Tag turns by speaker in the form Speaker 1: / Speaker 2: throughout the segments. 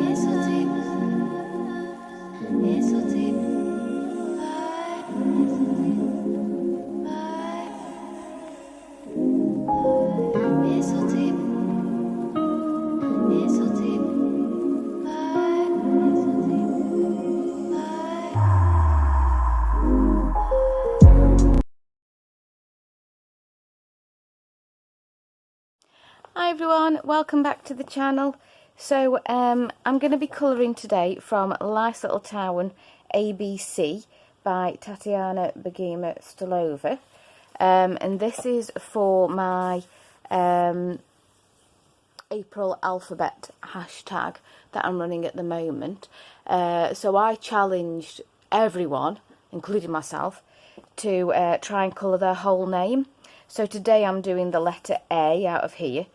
Speaker 1: Hi everyone, welcome back to the channel. So I'm going to be colouring today from Nice Little Town ABC by Tatiana, Bogema, Stolova, and this is for my April alphabet hashtag that I'm running at the moment. So I challenged everyone, including myself, to try and colour their whole name. So today I'm doing the letter A out of here.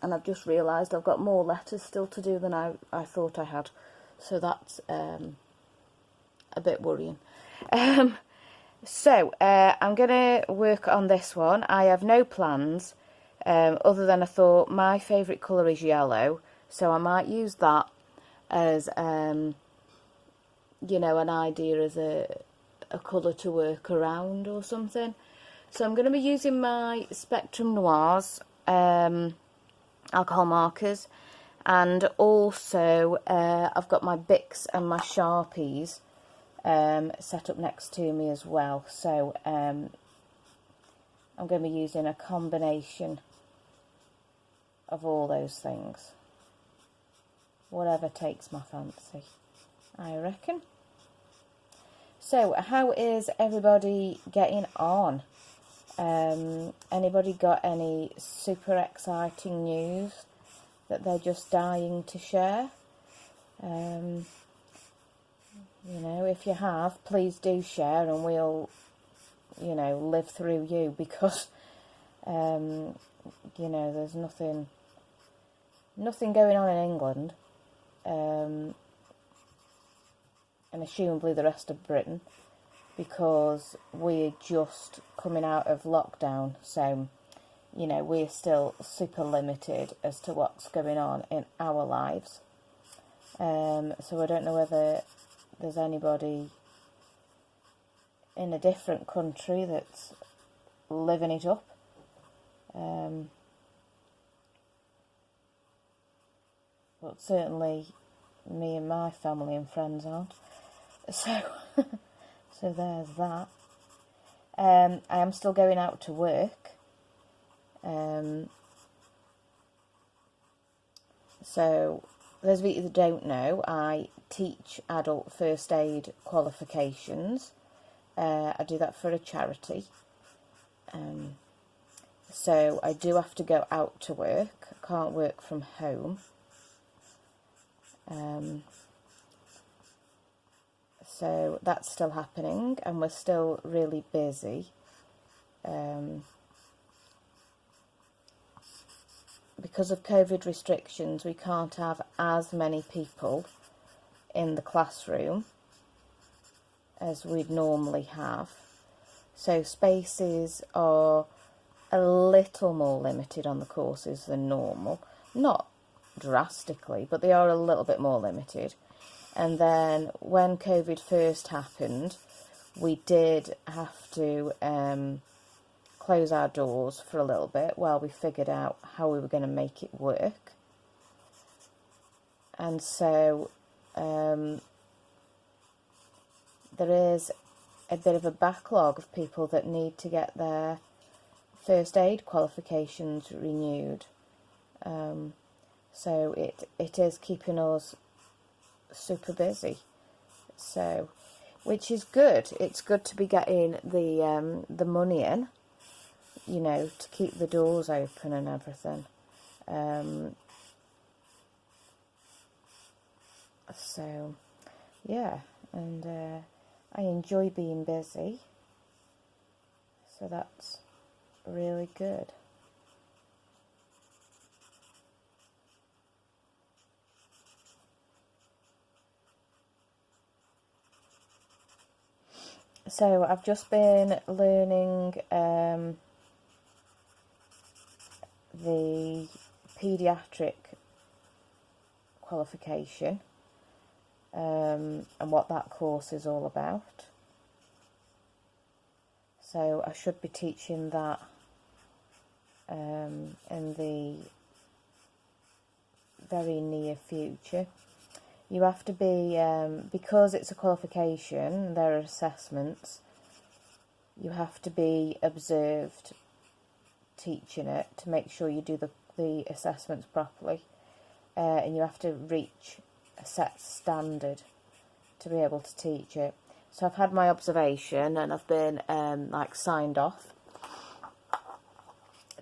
Speaker 1: And I've just realised I've got more letters still to do than I thought I had, so that's a bit worrying. So I'm going to work on this one. I have no plans other than I thought my favourite colour is yellow, so I might use that as you know, an idea as a colour to work around or something. So I'm going to be using my Spectrum Noirs alcohol markers, and also I've got my Bics and my Sharpies set up next to me as well. So I'm going to be using a combination of all those things, whatever takes my fancy, I reckon. So how is everybody getting on? Anybody got any super exciting news that they're just dying to share? You know, if you have, please do share, and we'll, you know, live through you, because you know, there's nothing going on in England, and assumably the rest of Britain, because we're just coming out of lockdown. So, you know, we're still super limited as to what's going on in our lives. So I don't know whether there's anybody in a different country that's living it up. But certainly me and my family and friends aren't. So, so there's that. I am still going out to work. So, those of you that don't know, I teach adult first aid qualifications. I do that for a charity. So I do have to go out to work. I can't work from home. So that's still happening, and we're still really busy. Because of COVID restrictions, we can't have as many people in the classroom as we'd normally have. So spaces are a little more limited on the courses than normal. Not drastically, but they are a little bit more limited. And then when COVID first happened, we did have to close our doors for a little bit while we figured out how we were going to make it work. And so there is a bit of a backlog of people that need to get their first aid qualifications renewed. So it is keeping us super busy. So, which is good. It's good to be getting the money in, you know, to keep the doors open and everything. So, yeah, and I enjoy being busy, so that's really good. So I've just been learning the paediatric qualification, and what that course is all about. So I should be teaching that in the very near future. You have to be, because it's a qualification, there are assessments, you have to be observed teaching it to make sure you do the assessments properly, and you have to reach a set standard to be able to teach it. So I've had my observation and I've been like signed off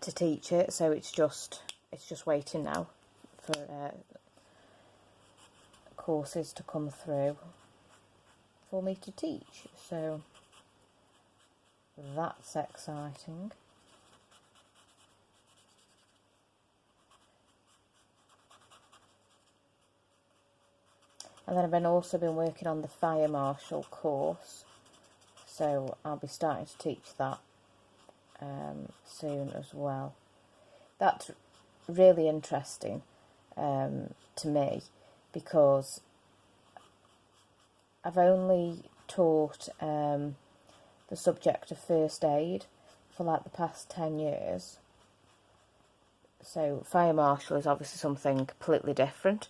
Speaker 1: to teach it, so it's just waiting now for courses to come through for me to teach, so that's exciting. And then I've also been working on the fire marshal course, so I'll be starting to teach that soon as well. That's really interesting to me, because I've only taught the subject of first aid for like the past 10 years. So fire marshal is obviously something completely different.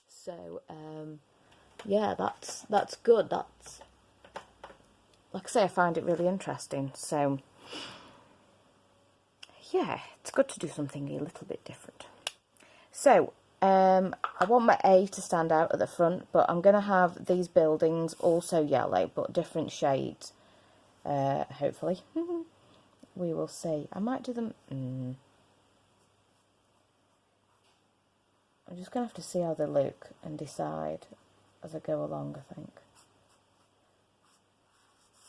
Speaker 1: So yeah, that's good. That's, like I say, I find it really interesting. So yeah, it's good to do something a little bit different. So I want my A to stand out at the front, but I'm going to have these buildings also yellow, but different shades, hopefully. We will see. I might do them... I'm just going to have to see how they look and decide as I go along, I think.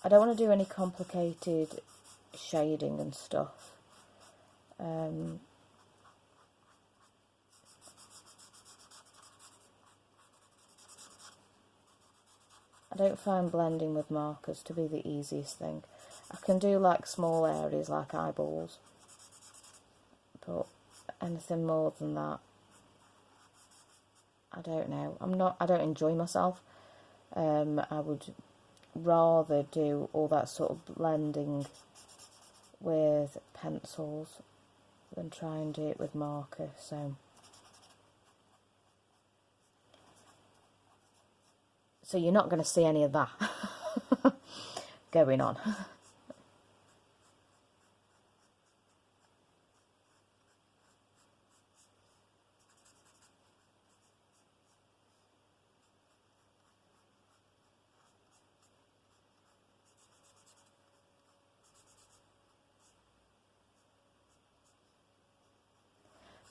Speaker 1: I don't want to do any complicated shading and stuff. I don't find blending with markers to be the easiest thing. I can do like small areas like eyeballs, but anything more than that, I don't know. I don't enjoy myself. I would rather do all that sort of blending with pencils than try and do it with marker, so you're not going to see any of that going on.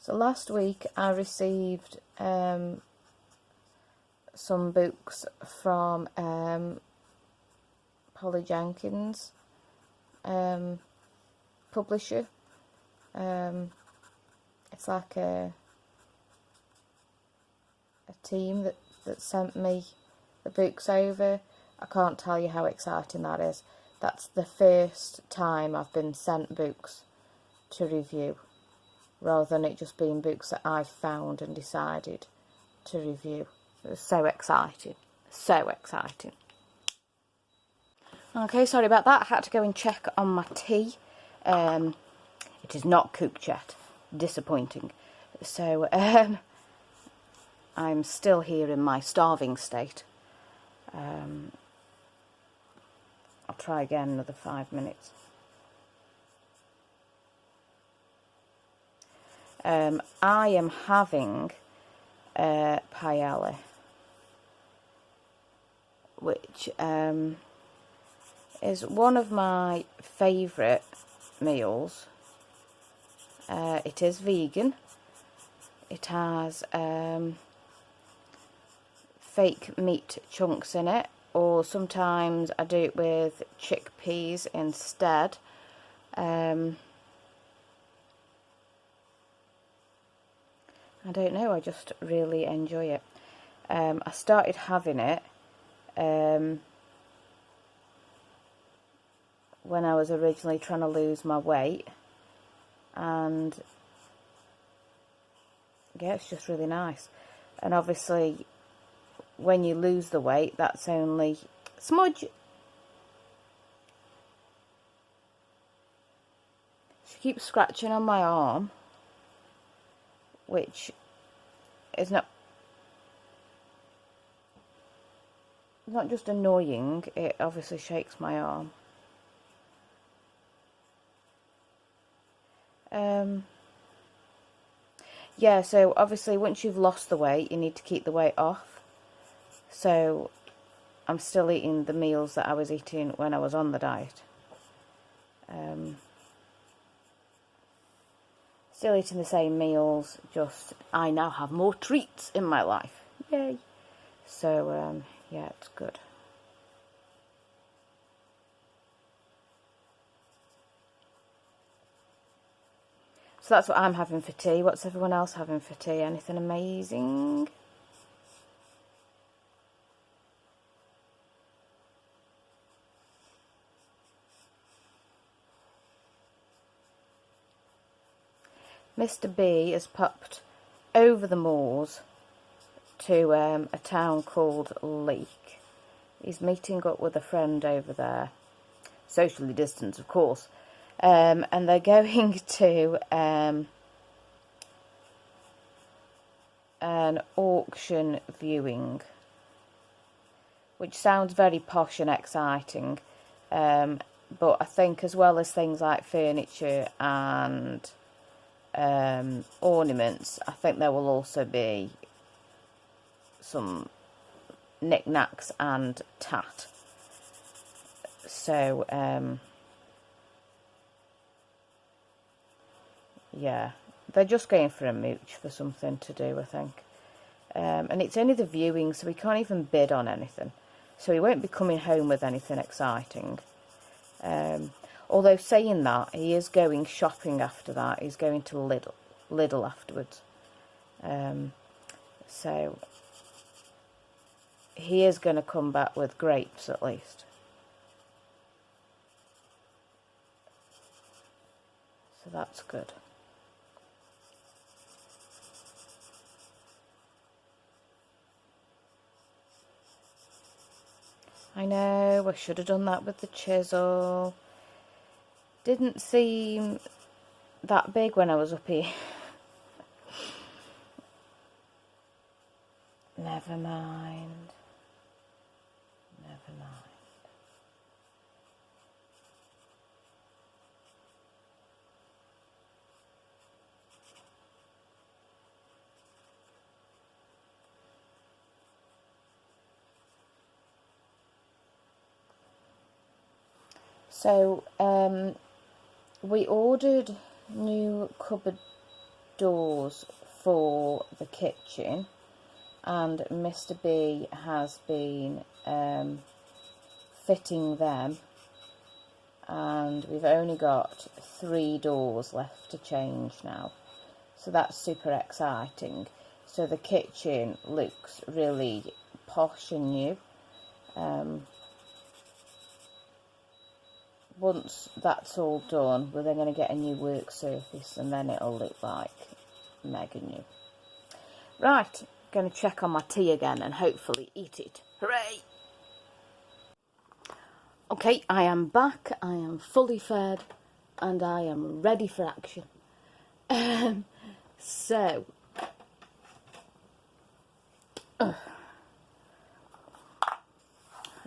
Speaker 1: So last week I received some books from Polly Jenkins, publisher. It's like a team that sent me the books over. I can't tell you how exciting that is. That's the first time I've been sent books to review, rather than it just being books that I've found and decided to review. It was so exciting. So exciting. Okay, sorry about that. I had to go and check on my tea. It is not cooked yet. Disappointing. So, I'm still here in my starving state. I'll try again another 5 minutes. I am having paella, which is one of my favourite meals. It is vegan. It has fake meat chunks in it, or sometimes I do it with chickpeas instead. I don't know, I just really enjoy it. I started having it when I was originally trying to lose my weight, and yeah, it's just really nice. And obviously, when you lose the weight, that's only smudge. She keeps scratching on my arm, which is not just annoying, it obviously shakes my arm. Yeah, so obviously once you've lost the weight, you need to keep the weight off. So I'm still eating the meals that I was eating when I was on the diet. Still eating the same meals, just I now have more treats in my life. Yay! So, yeah, it's good. So that's what I'm having for tea. What's everyone else having for tea? Anything amazing? Mr. B has popped over the moors to a town called Leek. He's meeting up with a friend over there. Socially distanced, of course. And they're going to an auction viewing, which sounds very posh and exciting. But I think as well as things like furniture and ornaments, I think there will also be some knickknacks and tat. So, yeah, they're just going for a mooch for something to do, I think. And it's only the viewing, so we can't even bid on anything. So he won't be coming home with anything exciting. Although saying that, he is going shopping after that. He's going to Lidl afterwards. So he is going to come back with grapes at least. So that's good. I know, I should have done that with the chisel. Didn't seem that big when I was up here. Never mind. Never mind. So, we ordered new cupboard doors for the kitchen, and Mr. B has been fitting them, and we've only got 3 doors left to change now, so that's super exciting. So the kitchen looks really posh and new. Once that's all done, we're then going to get a new work surface, and then it'll look like mega new. Right, going to check on my tea again and hopefully eat it. Hooray! Okay, I am back, I am fully fed, and I am ready for action. So,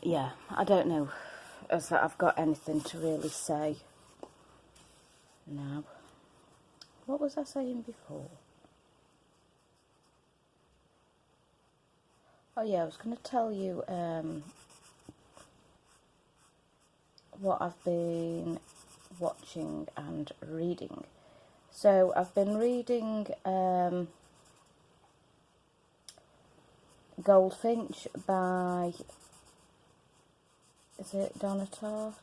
Speaker 1: yeah, I don't know as that I've got anything to really say now. What was I saying before? Oh yeah, I was going to tell you what I've been watching and reading. So I've been reading Goldfinch by, is it Donna Tartt?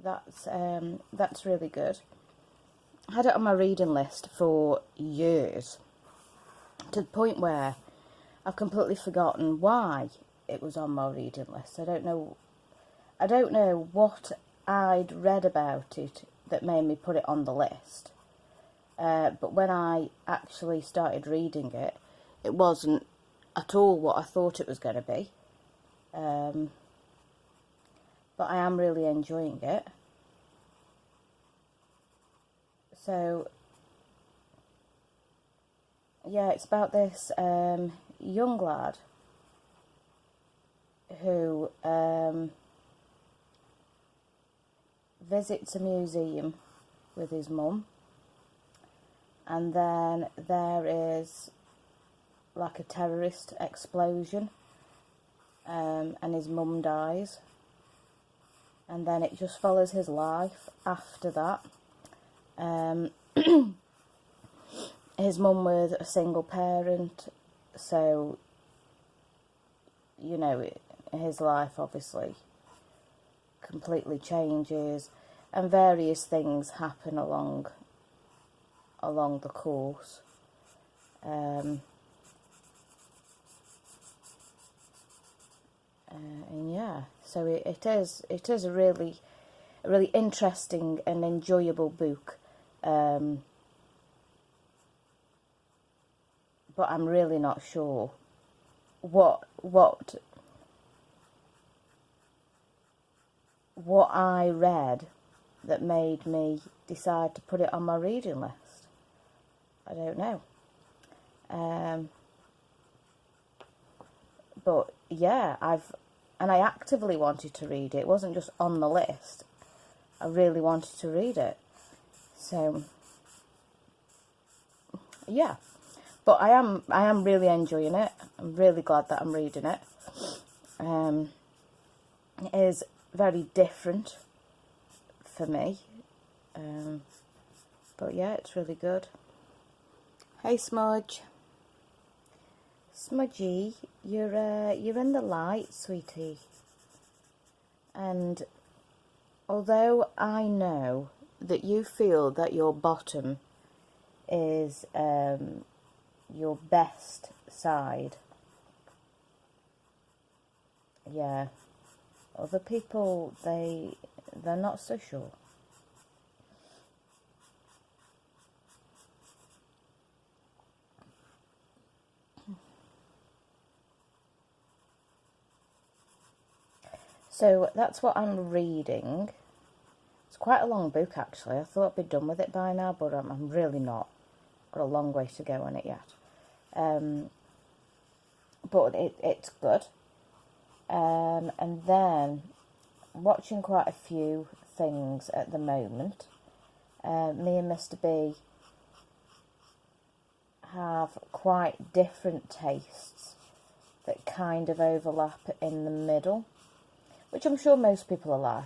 Speaker 1: That's really good. I had it on my reading list for years, to the point where I've completely forgotten why it was on my reading list. I don't know what I'd read about it that made me put it on the list. But when I actually started reading it, it wasn't at all what I thought it was going to be. But I am really enjoying it. So, yeah, it's about this young lad who visits a museum with his mum, and then there is like a terrorist explosion, and his mum dies, and then it just follows his life after that. His mum was a single parent, so, you know, his life obviously completely changes, and various things happen along the course. And yeah, so it is a really interesting and enjoyable book. But I'm really not sure what I read that made me decide to put it on my reading list. I don't know. But yeah, I actively wanted to read it. It wasn't just on the list. I really wanted to read it. So yeah. But I am really enjoying it. I'm really glad that I'm reading it. It is very different for me. But yeah, it's really good. Hey Smudge. Smudgy, you're in the light, sweetie. And although I know that you feel that your bottom is your best side, yeah, other people, they're not so sure. So that's what I'm reading. It's quite a long book, actually. I thought I'd be done with it by now, but I'm really not. Got a long way to go on it yet. But it's good. And then watching quite a few things at the moment. Me and Mr. B have quite different tastes that kind of overlap in the middle, which I'm sure most people are like.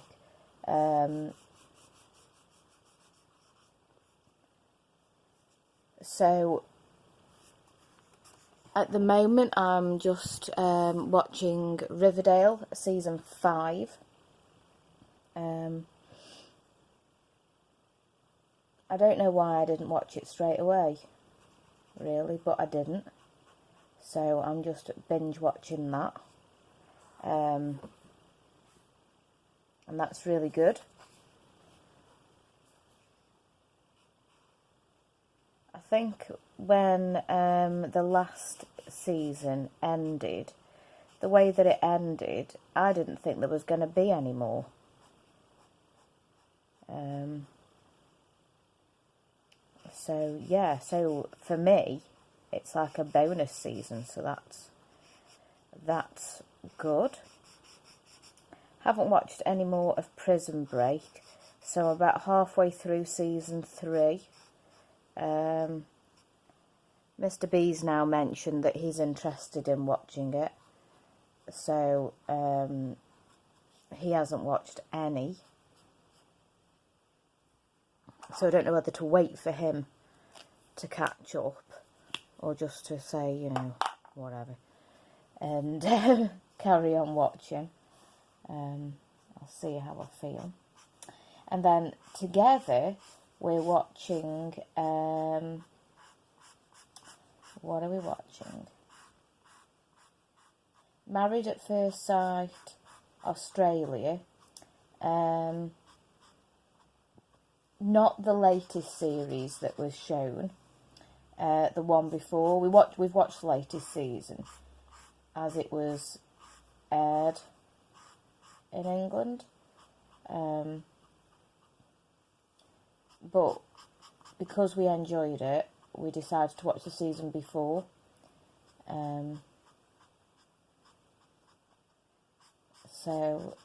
Speaker 1: So at the moment I'm just watching Riverdale season 5. I don't know why I didn't watch it straight away, really, but I didn't. So I'm just binge watching that. And that's really good. I think when the last season ended, the way that it ended, I didn't think there was going to be any more. So yeah, so for me, it's like a bonus season, so that's good. Haven't watched any more of Prison Break, so I'm about halfway through season 3. Mr. B's now mentioned that he's interested in watching it, so he hasn't watched any. So I don't know whether to wait for him to catch up or just to say, you know, whatever, and carry on watching. I'll see how I feel. And then together we're watching, what are we watching? Married at First Sight, Australia. not the latest series that was shown, the one before. We've watched the latest season as it was aired in England, but because we enjoyed it, we decided to watch the season before. So,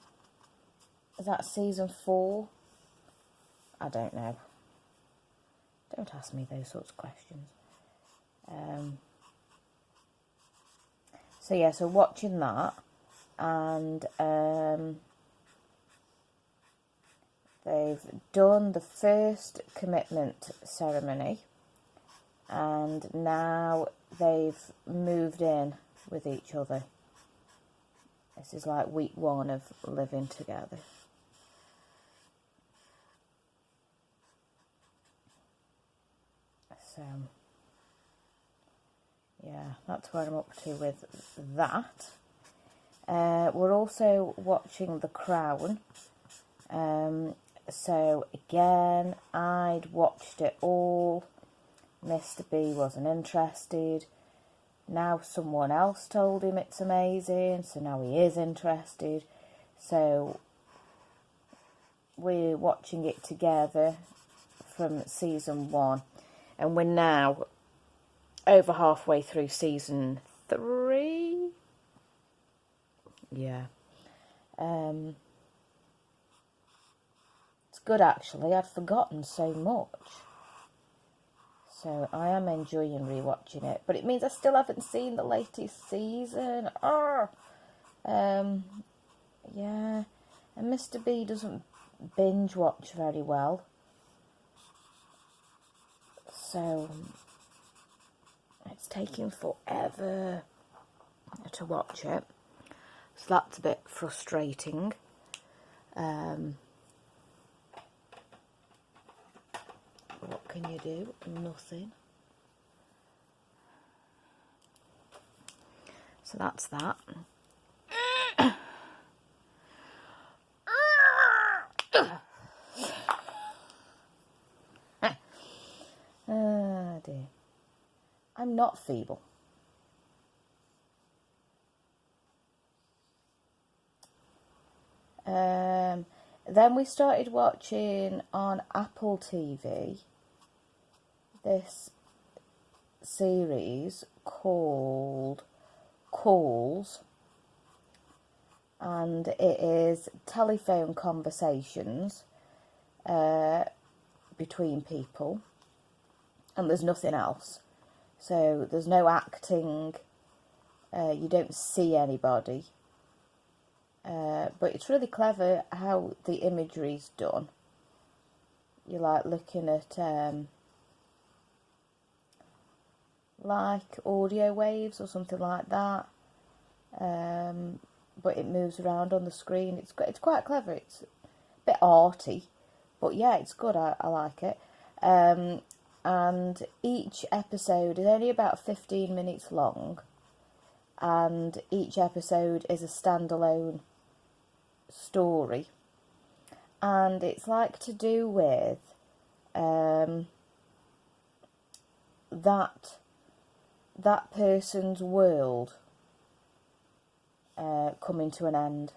Speaker 1: is that season 4? I don't know. Don't ask me those sorts of questions. So yeah, so watching that, and they've done the first commitment ceremony, and now they've moved in with each other. This is like week 1 of living together. So, yeah, that's where I'm up to with that. We're also watching The Crown. So, again, I'd watched it all. Mr. B wasn't interested. Now someone else told him it's amazing, so now he is interested. So, we're watching it together from season 1. And we're now over halfway through season 3. Yeah. It's good, actually. I'd forgotten so much. So I am enjoying rewatching it. But it means I still haven't seen the latest season. Yeah. And Mr. B doesn't binge watch very well. So it's taking forever to watch it. So that's a bit frustrating. What can you do? Nothing. So that's that. Oh dear. I'm not feeble. Then we started watching on Apple TV this series called Calls, and it is telephone conversations between people, and there's nothing else. So there's no acting, you don't see anybody. But it's really clever how the imagery's done. You're like looking at like audio waves or something like that, but it moves around on the screen. It's quite clever. It's a bit arty, but yeah, it's good. I like it. And each episode is only about 15 minutes long, and each episode is a standalone story, and it's like to do with that person's world coming to an end.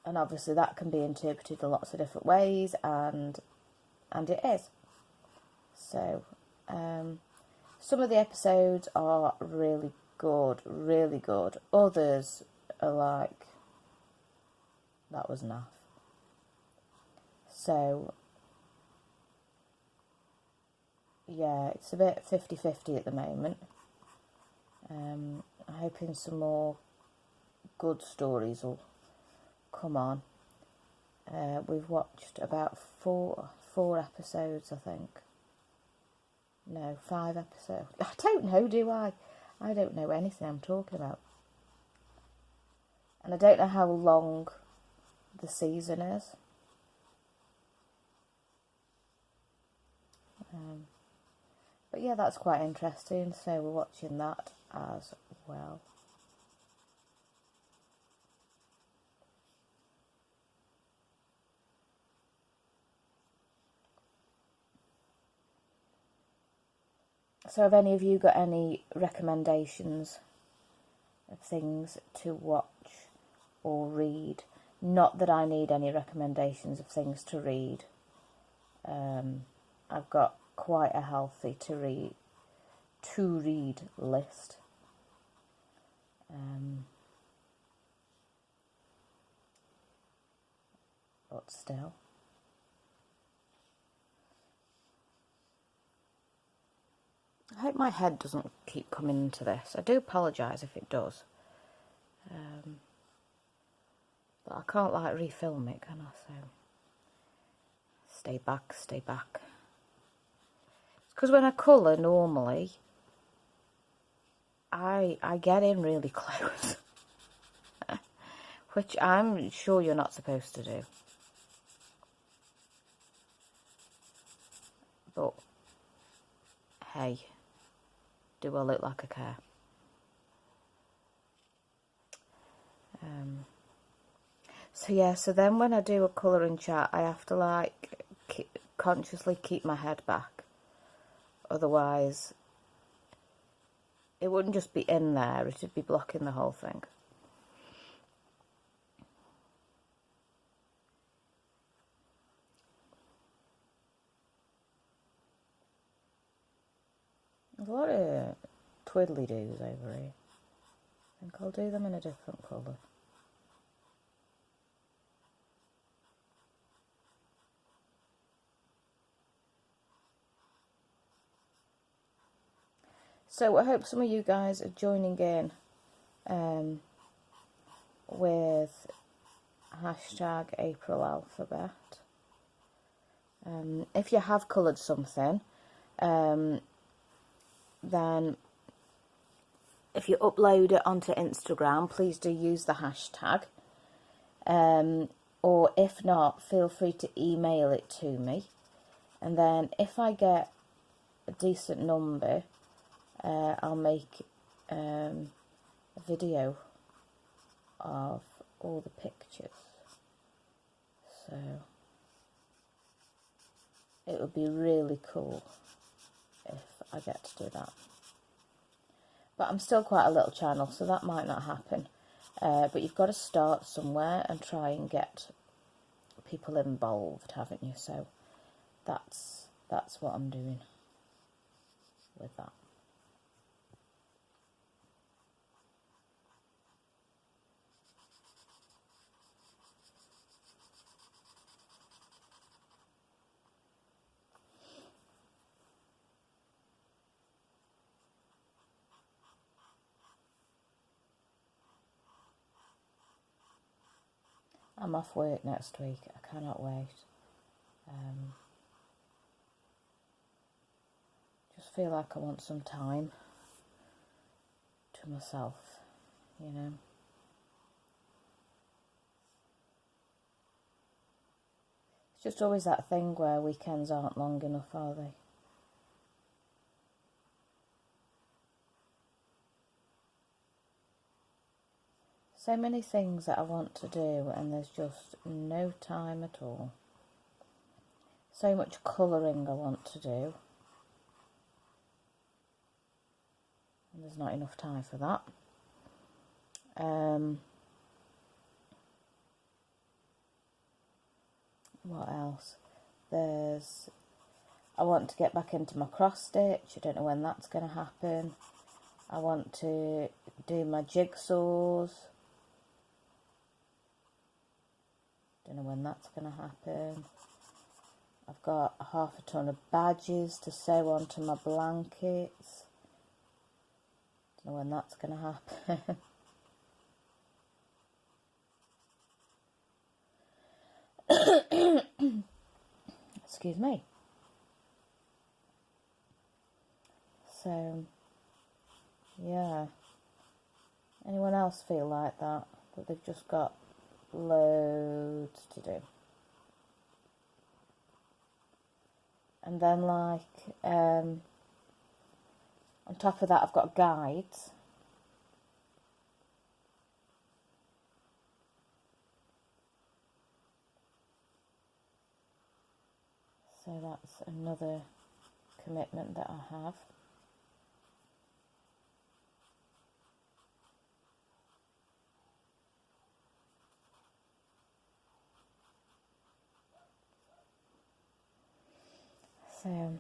Speaker 1: And obviously that can be interpreted in lots of different ways, and it is. So some of the episodes are really good, really good. Others are like, that was enough. So yeah, it's a bit 50-50 at the moment. I'm hoping some more good stories will come on. We've watched about four episodes, I think. No, 5 episodes. I don't know, do I? I don't know anything I'm talking about. And I don't know how long the season is. But yeah, that's quite interesting. So we're watching that as well. So have any of you got any recommendations of things to watch or read? Not that I need any recommendations of things to read. I've got quite a healthy to read list. But still. I hope my head doesn't keep coming into this. I do apologise if it does. But I can't like refilm it, can I? So stay back, stay back. It's because when I colour normally, I get in really close. Which I'm sure you're not supposed to do. But hey, do I look like I care? So yeah, so then when I do a colouring chart, I have to like consciously keep my head back. Otherwise, it wouldn't just be in there, it would be blocking the whole thing. There's a lot of twiddly-doos over here. I think I'll do them in a different colour. So I hope some of you guys are joining in with hashtag April Alphabet. If you have coloured something, then if you upload it onto Instagram, please do use the hashtag. Or if not, feel free to email it to me. And then if I get a decent number, I'll make a video of all the pictures. So it would be really cool if I get to do that. But I'm still quite a little channel, so that might not happen. But you've got to start somewhere and try and get people involved, haven't you? So that's what I'm doing with that. I'm off work next week. I cannot wait. Just feel like I want some time to myself, you know. It's just always that thing where weekends aren't long enough, are they? So many things that I want to do and there's just no time at all. So much colouring I want to do. And there's not enough time for that. What else? I want to get back into my cross stitch. I don't know when that's going to happen. I want to do my jigsaws. Don't know when that's going to happen. I've got half a ton of badges to sew onto my blankets. Don't know when that's going to happen. Excuse me. So, yeah. Anyone else feel like that? That they've just got loads to do? And then like, on top of that I've got guides. So that's another commitment that I have. So,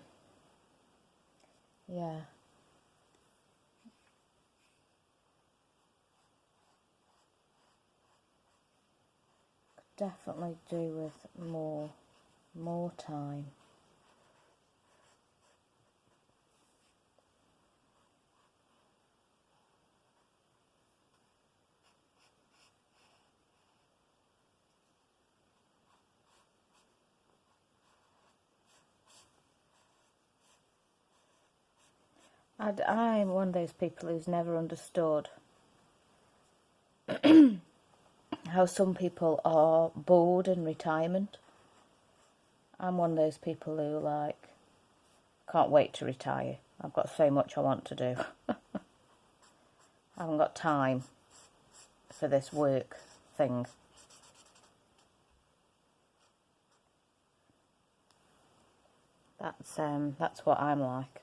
Speaker 1: yeah. Could definitely do with more time. I'm one of those people who's never understood how some people are bored in retirement. I'm one of those people who, like, can't wait to retire. I've got so much I want to do. I haven't got time for this work thing. That's what I'm like.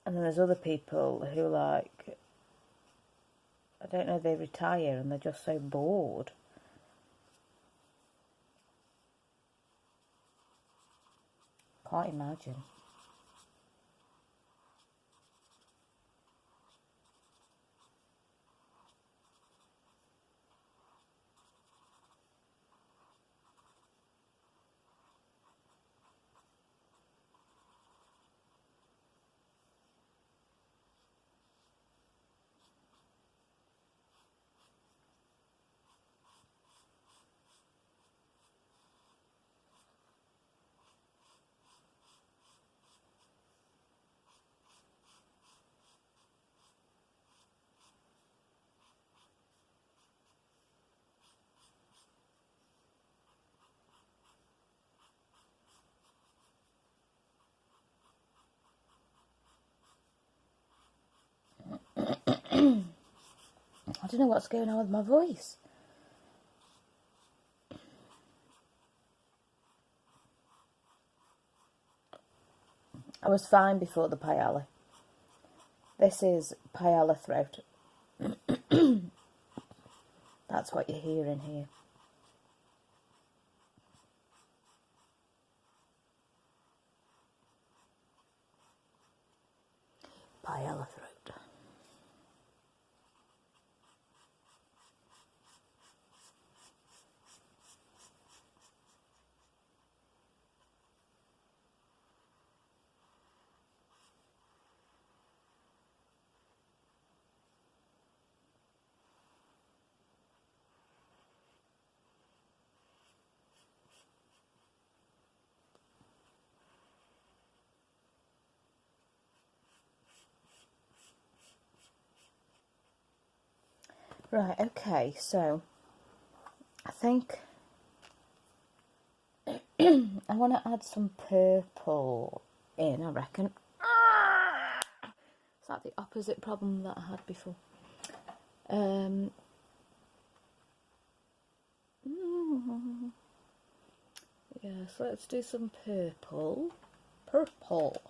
Speaker 1: And then there's other people who, like, I don't know, they retire and they're just so bored. Can't imagine. I don't know what's going on with my voice. I was fine before the paella. This is paella throat. That's what you're hearing here. Paella throat. Right, okay, so I think I want to add some purple in, I reckon. It's like the opposite problem that I had before. Yeah, so let's do some purple. Purple.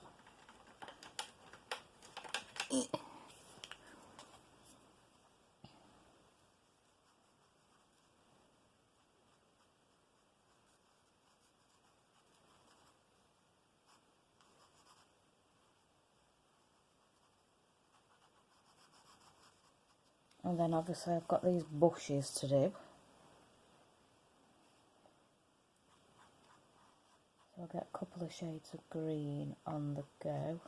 Speaker 1: And then obviously I've got these bushes to do. So I'll get a couple of shades of green on the go.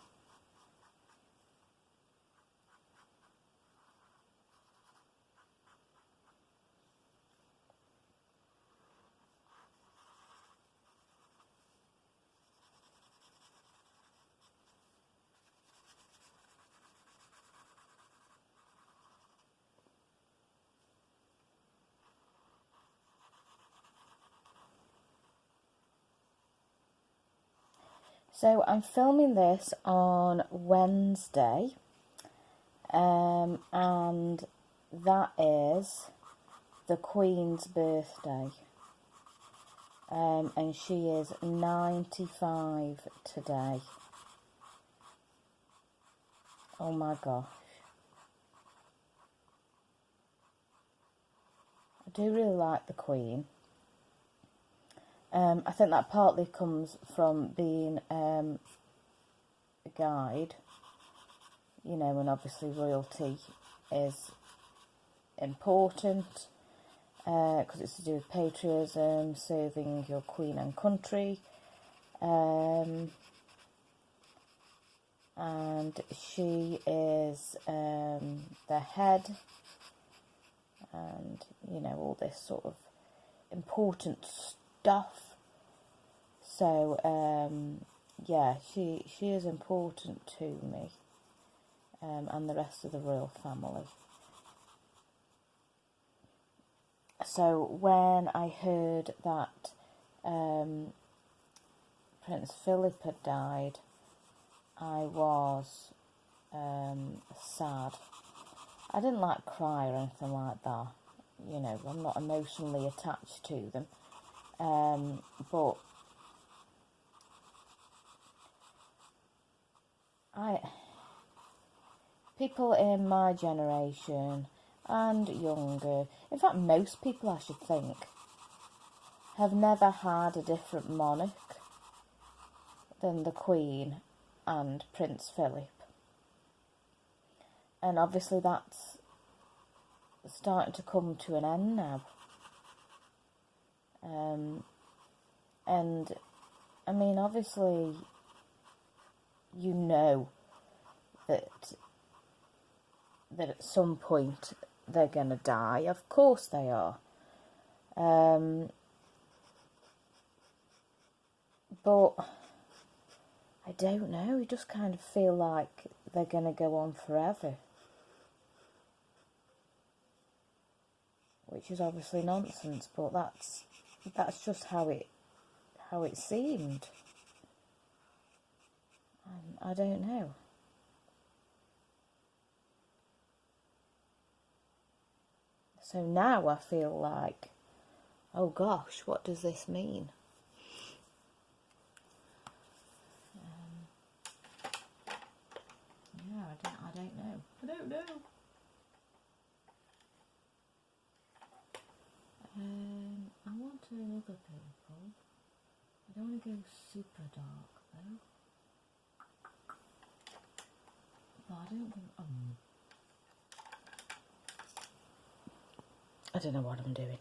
Speaker 1: So I'm filming this on Wednesday, and that is the Queen's birthday, and she is 95 today. Oh my gosh. I do really like the Queen. I think that partly comes from being a guide, you know, and obviously royalty is important because it's to do with patriotism, serving your queen and country. And she is the head, and you know, all this sort of important stuff. So yeah, she is important to me, and the rest of the royal family. So when I heard that Prince Philip had died, I was sad. I didn't like cry or anything like that. You know, I'm not emotionally attached to them. But people in my generation and younger, in fact most people I should think, have never had a different monarch than the Queen and Prince Philip. And obviously that's starting to come to an end now. And I mean, obviously, you know that at some point they're going to die. Of course they are. But I don't know. You just kind of feel like they're going to go on forever, which is obviously nonsense. But that's just how it seemed. I don't know. So now I feel like, oh gosh, what does this mean? Yeah, I don't know. I don't know. I want another purple. I don't want to go super dark though. But I don't think. I don't know what I'm doing.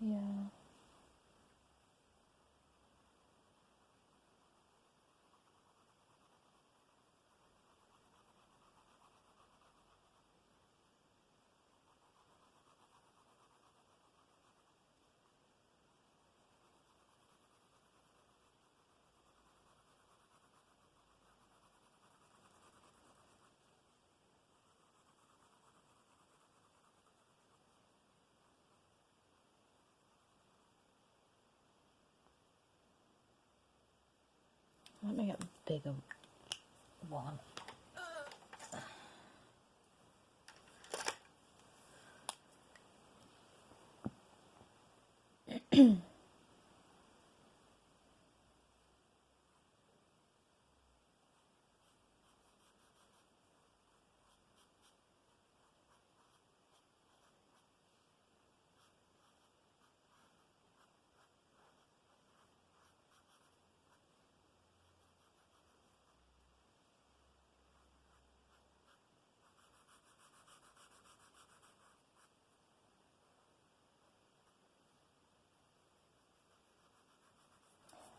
Speaker 1: Yeah. Let me get a bigger one.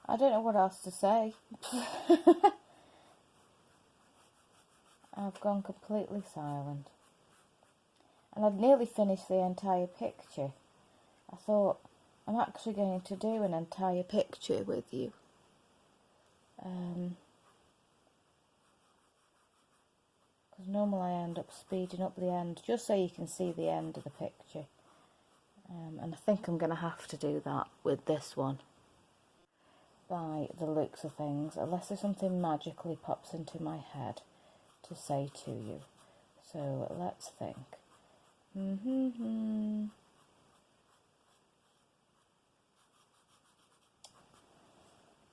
Speaker 1: I don't know what else to say. I've gone completely silent. And I'd nearly finished the entire picture. I thought, I'm actually going to do an entire picture with you. Because normally I end up speeding up the end, just so you can see the end of the picture. And I think I'm going to have to do that with this one. by the looks of things, unless there's something magically pops into my head to say to you. So let's think.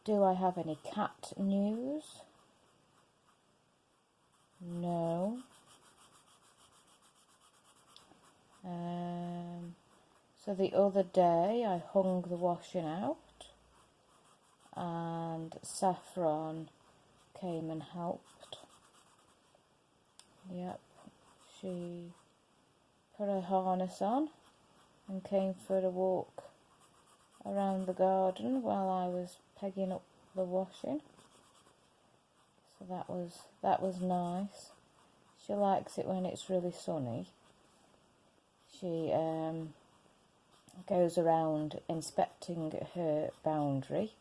Speaker 1: Do I have any cat news? No. So the other day I hung the washing out and Saffron came and helped. Yep, she put her harness on and came for a walk around the garden while I was pegging up the washing. So that was nice. She likes it when it's really sunny. She goes around inspecting her boundary,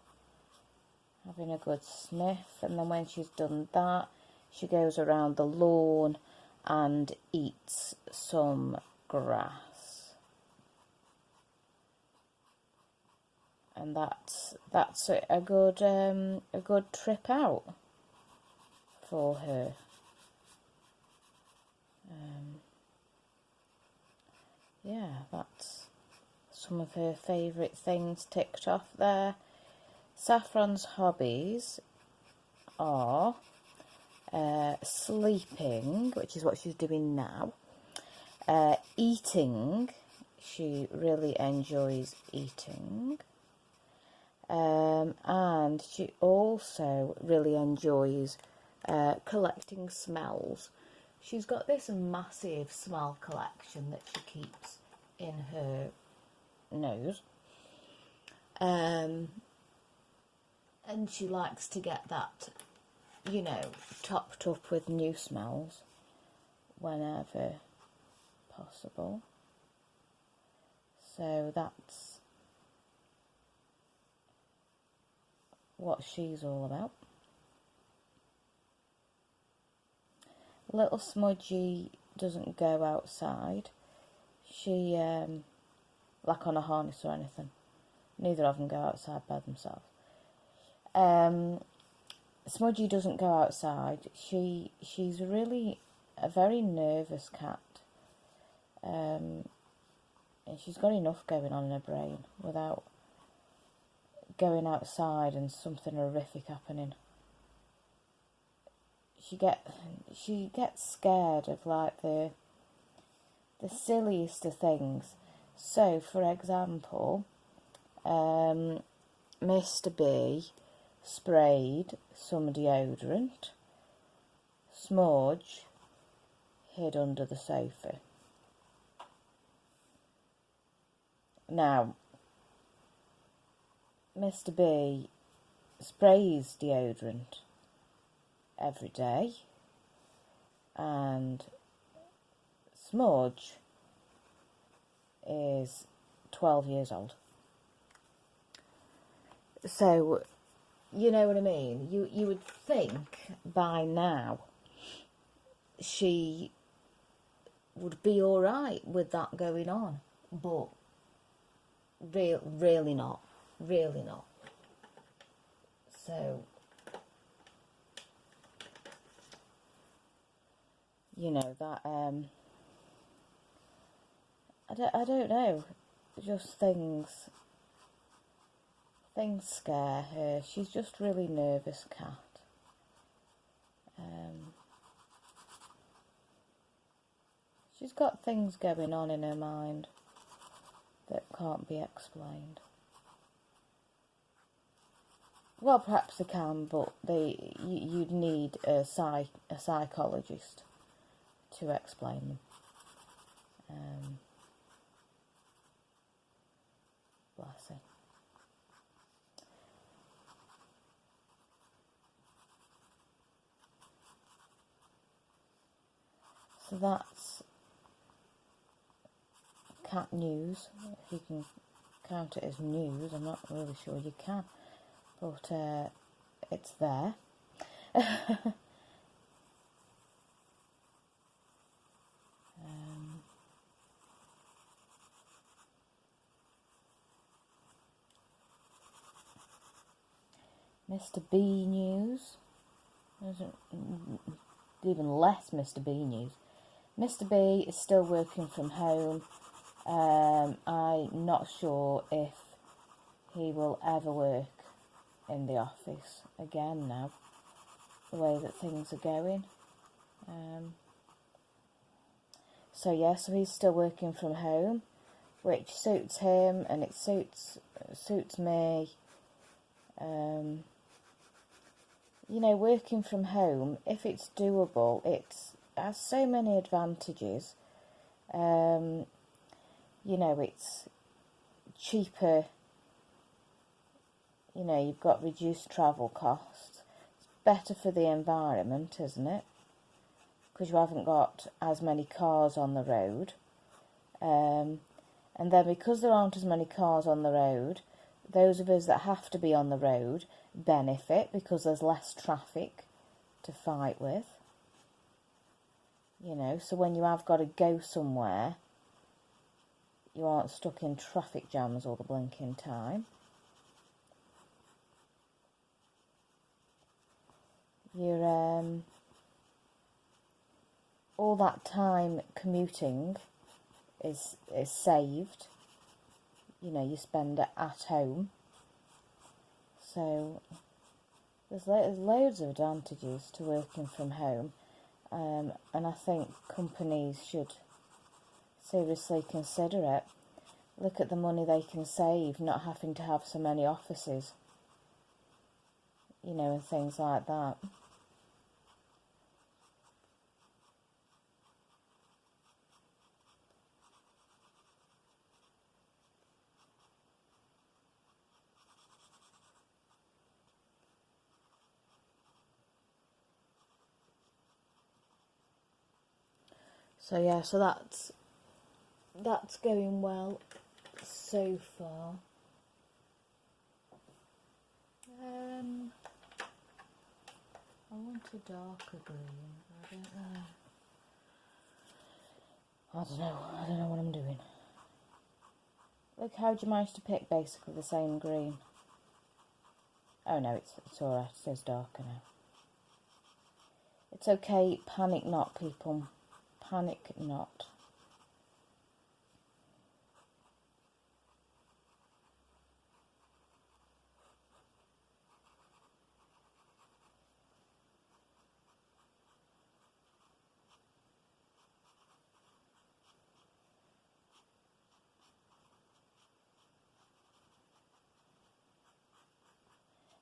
Speaker 1: having a good sniff, and then when she's done that, she goes around the lawn and eats some grass. And that's a good trip out for her. Yeah, that's some of her favourite things ticked off there. Saffron's hobbies are sleeping, which is what she's doing now, eating, she really enjoys eating, and she also really enjoys collecting smells. She's got this massive smell collection that she keeps in her nose, and she likes to get that, you know, topped up with new smells whenever possible. So that's what she's all about. Little Smudgy doesn't go outside. She, like on a harness or anything. Neither of them go outside by themselves. Smudgy doesn't go outside. She's really a very nervous cat. And she's got enough going on in her brain without going outside and something horrific happening. She gets scared of like the silliest of things. So, for example, Mr. B sprayed some deodorant. Smudge hid under the sofa. Now, Mr. B sprays deodorant every day, and Smudge is 12 years old. So, you know what I mean? You would think by now she would be alright with that going on, but really not. Really not. So, you know, that, I don't know, just things scare her. She's just really nervous cat. She's got things going on in her mind that can't be explained. Well, perhaps they can, but you'd need a psychologist to explain them. Bless her. So that's cat news, if you can count it as news. I'm not really sure you can, but it's there. Mr. B news. There's even less Mr. B news. Mr. B is still working from home. I'm not sure if he will ever work in the office again now, the way that things are going. So he's still working from home, which suits him and it suits me. You know, working from home, if it's doable, it has so many advantages. You know, it's cheaper. You know, you've got reduced travel costs. It's better for the environment, isn't it? Because you haven't got as many cars on the road. And then because there aren't as many cars on the road, those of us that have to be on the road benefit because there's less traffic to fight with. You know, so when you have got to go somewhere, you aren't stuck in traffic jams all the blinking time. You're all that time commuting is saved. You know, you spend it at home. So there's loads of advantages to working from home, and I think companies should seriously consider it. Look at the money they can save not having to have so many offices, you know, and things like that. So so that's going well so far. I want a darker green. I don't know what I'm doing. Look, how do you manage to pick basically the same green? Oh no, it's alright, it says darker now. It's okay, panic not, people. Panic not.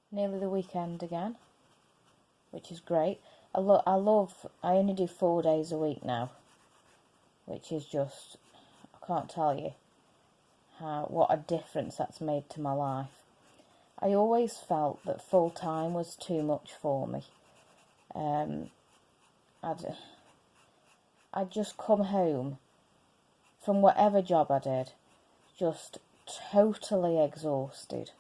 Speaker 1: Nearly the weekend again, which is great. I only do 4 days a week now, which is just, I can't tell you what a difference that's made to my life. I always felt that full time was too much for me. I'd just come home from whatever job I did, just totally exhausted.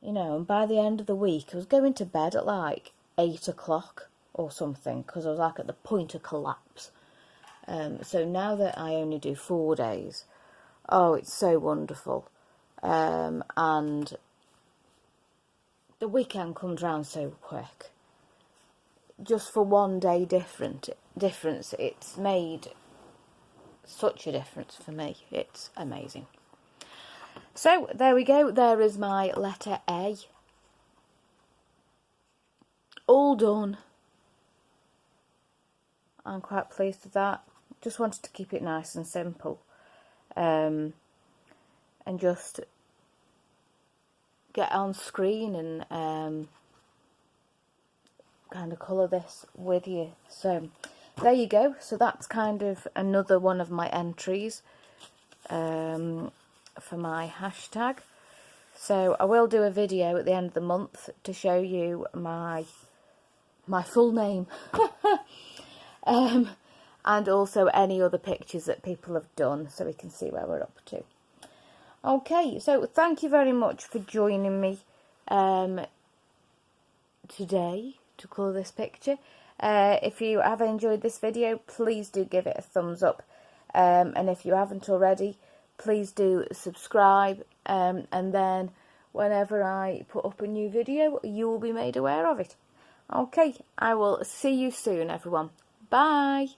Speaker 1: You know, and by the end of the week, I was going to bed at like 8 o'clock or something, because I was like at the point of collapse. So now that I only do 4 days, oh, it's so wonderful. And the weekend comes round so quick. Just for 1 day difference, it's made such a difference for me. It's amazing. So, there we go. There is my letter A. All done. I'm quite pleased with that. Just wanted to keep it nice and simple. And just get on screen and kind of colour this with you. So, there you go. So, that's kind of another one of my entries. For my hashtag. So I will do a video at the end of the month to show you my full name and also any other pictures that people have done, so we can see where we're up to. Okay, so thank you very much for joining me today to colour this picture. If you have enjoyed this video, please do give it a thumbs up, and if you haven't already, please do subscribe, and then whenever I put up a new video, you will be made aware of it. Okay, I will see you soon, everyone. Bye.